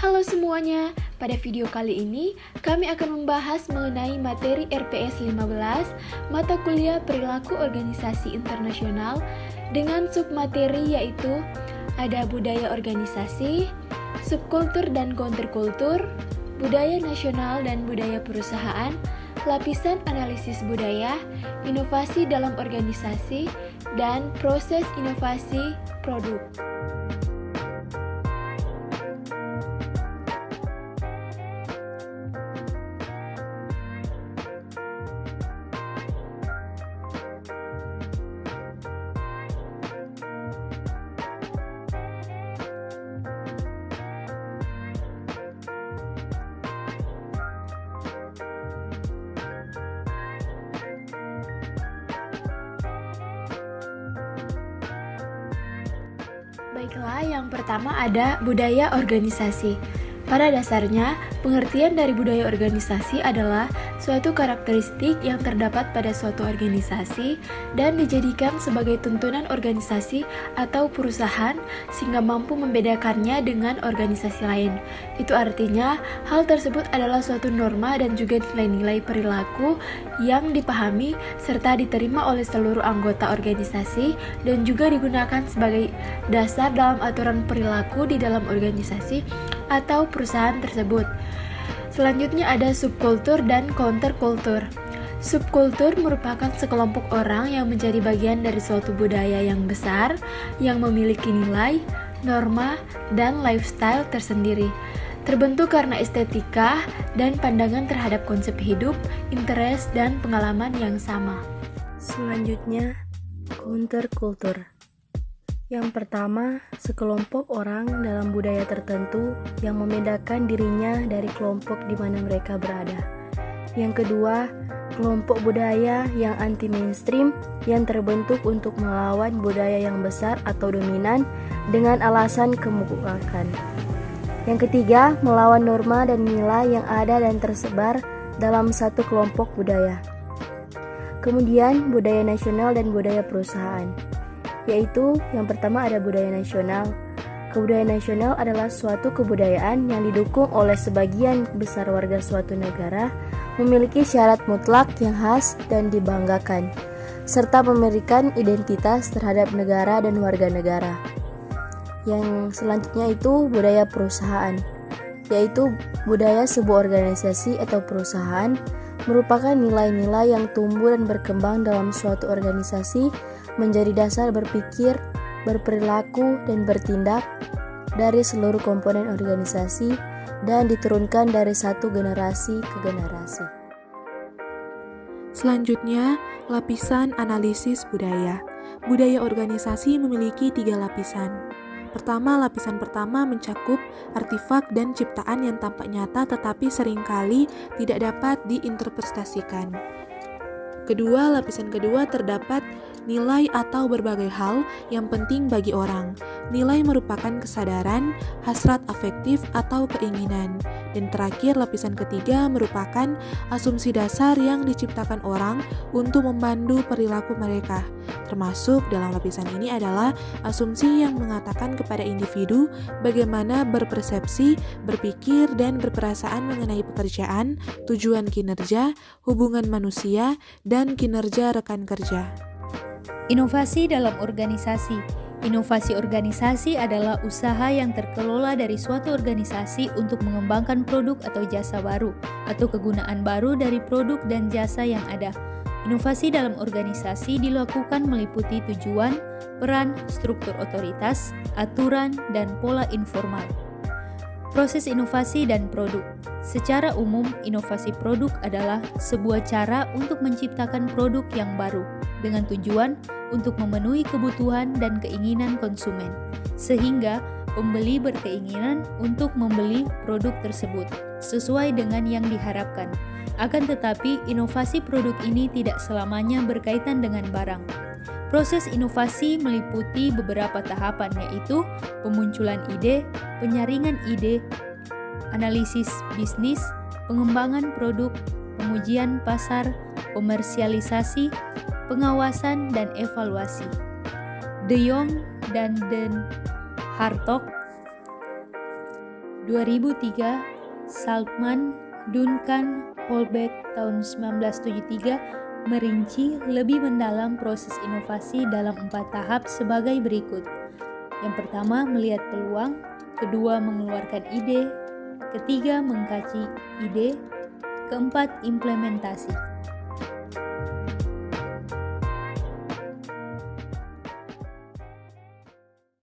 Halo semuanya, pada video kali ini kami akan membahas mengenai materi RPS 15 mata kuliah perilaku organisasi internasional dengan submateri yaitu ada budaya organisasi, subkultur dan counterkultur, budaya nasional dan budaya perusahaan, lapisan analisis budaya, inovasi dalam organisasi, dan proses inovasi produk. Baiklah, yang pertama ada budaya organisasi. Pada dasarnya, pengertian dari budaya organisasi adalah suatu karakteristik yang terdapat pada suatu organisasi dan dijadikan sebagai tuntunan organisasi atau perusahaan sehingga mampu membedakannya dengan organisasi lain. Itu artinya, hal tersebut adalah suatu norma dan juga nilai-nilai perilaku yang dipahami serta diterima oleh seluruh anggota organisasi dan juga digunakan sebagai dasar dalam aturan perilaku di dalam organisasi atau perusahaan tersebut. Selanjutnya ada subkultur dan counterkultur. Subkultur merupakan sekelompok orang yang menjadi bagian dari suatu budaya yang besar yang memiliki nilai, norma, dan lifestyle tersendiri. Terbentuk karena estetika dan pandangan terhadap konsep hidup, interest, dan pengalaman yang sama. Selanjutnya, counterkultur. Yang pertama, sekelompok orang dalam budaya tertentu yang membedakan dirinya dari kelompok di mana mereka berada. Yang kedua, kelompok budaya yang anti-mainstream yang terbentuk untuk melawan budaya yang besar atau dominan dengan alasan kemukakan. Yang ketiga, melawan norma dan nilai yang ada dan tersebar dalam satu kelompok budaya. Kemudian, budaya nasional dan budaya perusahaan. Yaitu yang pertama ada budaya nasional. Kebudayaan nasional adalah suatu kebudayaan yang didukung oleh sebagian besar warga suatu negara, memiliki syarat mutlak yang khas dan dibanggakan, serta memberikan identitas terhadap negara dan warga negara. Yang selanjutnya itu budaya perusahaan, yaitu budaya sebuah organisasi atau perusahaan merupakan nilai-nilai yang tumbuh dan berkembang dalam suatu organisasi menjadi dasar berpikir, berperilaku, dan bertindak dari seluruh komponen organisasi dan diturunkan dari satu generasi ke generasi. Selanjutnya, lapisan analisis budaya. Budaya organisasi memiliki 3 lapisan. Pertama, lapisan pertama mencakup artefak dan ciptaan yang tampak nyata tetapi seringkali tidak dapat diinterpretasikan. Kedua, lapisan kedua terdapat nilai atau berbagai hal yang penting bagi orang. Nilai merupakan kesadaran, hasrat afektif atau keinginan. Dan terakhir, lapisan ketiga merupakan asumsi dasar yang diciptakan orang untuk memandu perilaku mereka. Termasuk dalam lapisan ini adalah asumsi yang mengatakan kepada individu bagaimana berpersepsi, berpikir, dan berperasaan mengenai pekerjaan, tujuan kinerja, hubungan manusia, dan kinerja rekan kerja. Inovasi dalam organisasi. Inovasi organisasi adalah usaha yang terkelola dari suatu organisasi untuk mengembangkan produk atau jasa baru, atau kegunaan baru dari produk dan jasa yang ada. Inovasi dalam organisasi dilakukan meliputi tujuan, peran, struktur otoritas, aturan, dan pola informal. Proses inovasi dan produk. Secara umum, inovasi produk adalah sebuah cara untuk menciptakan produk yang baru dengan tujuan untuk memenuhi kebutuhan dan keinginan konsumen, sehingga pembeli berkeinginan untuk membeli produk tersebut sesuai dengan yang diharapkan. Akan tetapi, inovasi produk ini tidak selamanya berkaitan dengan barang. Proses inovasi meliputi beberapa tahapan, yaitu pemunculan ide, penyaringan ide, analisis bisnis, pengembangan produk, pengujian pasar, komersialisasi, pengawasan dan evaluasi. De Jong dan Den Hartog 2003, Saltman, Duncan, Holbeck tahun 1973 merinci lebih mendalam proses inovasi dalam 4 tahap sebagai berikut. Yang pertama, melihat peluang, kedua, mengeluarkan ide, ketiga, mengkaji ide, keempat, implementasi.